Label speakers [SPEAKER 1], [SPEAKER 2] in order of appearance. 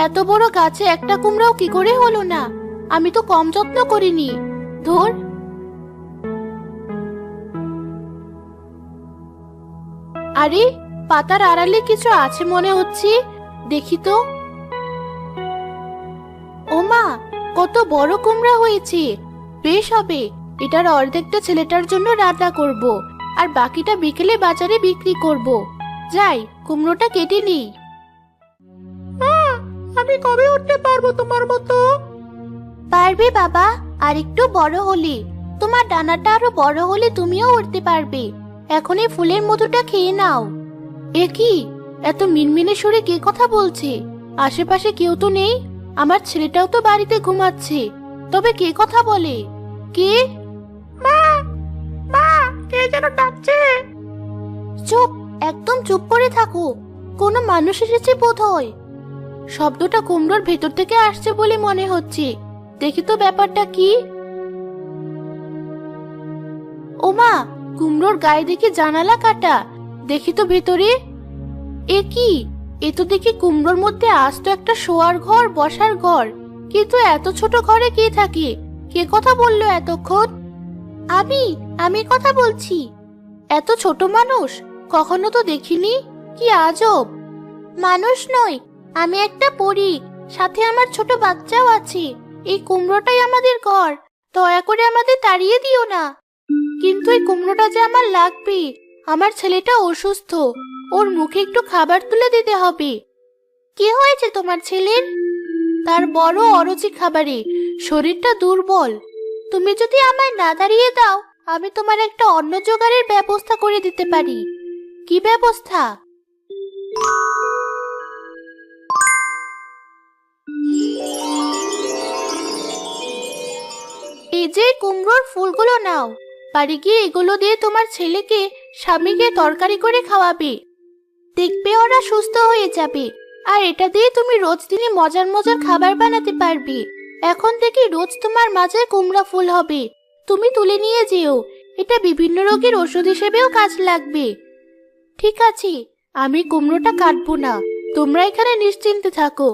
[SPEAKER 1] এত বড় গাছে একটা কুমড়াও কি করে হলো না? আমি তো কম যত্ন করিনি। ধুর। আরে, পাতার আড়ালে কিছু আছে মনে হচ্ছে, দেখি তো। ওমা, কত বড় কুমড়া হয়েছে! বেশ হবে, এটার অর্ধেকটা ছেলেটার জন্য রান্না করব, আর বাকিটা বিকেলে বাজারে বিক্রি করব। যাই, কুমড়োটা কেটে নিই। আমি কবে উঠতে পারবো তোমার মতো? পারবে বাবা, আর একটু বড় হলে। তোমার ডানাটা আরো বড় হলে তুমিও উঠতে পারবে। এখন এই ফুলের মধুটা খেয়ে নাও। এ কি, এত মিনমিনে সুরে কে কথা বলছে? আশেপাশে কেউ তো নেই। আমার ছেলেটাও তো বাড়িতে ঘুমাচ্ছে, তবে কে কথা বলে? কে? মা, মা, কে যেন ডাকছে। চুপ, একদম চুপ করে থাকো। কোনো মানুষ এসেছে বোধহয়। শব্দটা কুমড়োর ভেতর থেকে আসছে বলে মনে হচ্ছে। দেখি তো ব্যাপারটা কি। ওমা, কুমড়োর গায়ে দেখি জানালা কাটা। দেখি তো ভেতরে। এ কি, এ তো দেখি কুমড়োর মধ্যে আস্ত একটা শোয়ার ঘর, বসার ঘর। কিন্তু এত ছোট ঘরে কে থাকে? কে কথা বললো এতক্ষণ? আমি কথা বলছি। এত ছোট মানুষ কখনো তো দেখিনি। কি আজব! মানুষ নই, আমি একটা পরী, সাথে আমার ছোট বাচ্চাও আছে। এই কুমড়োটাই আমাদের ঘর, দয়া করে আমাদের তাড়িয়ে দিও না। কিন্তু এই কুমড়োটা যে আমার লাগবে। আমার ছেলেটা অসুস্থ, ওর মুখে একটু খাবার তুলে দিতে হবে। কি হয়েছে তোমার ছেলের? তার বড় অরুচি খাবারে শরীরটা দুর্বল। তুমি যদি আমায় না দাঁড়িয়ে দাও, আমি তোমার একটা অন্ন জোগাড়ের ব্যবস্থা করে দিতে পারি। কি ব্যবস্থা? এই যে কুমড়োর ফুলগুলো নাও, বাড়ি গিয়ে এগুলো দিয়ে তোমার ছেলেকে, স্বামীকে তরকারি করে খাওয়াবে। দেখবে ওরা সুস্থ হয়ে যাবে। আর এটা দিয়ে তুমি রোজ দিনে মজার মজার খাবার বানাতে পারবে। এখন থেকে রোজ তোমার মাঝে কুমড়া ফুল হবে। তুমি তুলে নিয়ে যেও, এটা বিভিন্ন রোগের ওষুধ হিসেবেও কাজ লাগবে। ঠিক আছে, আমি কুমড়োটা কাটবো না, তোমরা এখানে নিশ্চিন্তে থাকো।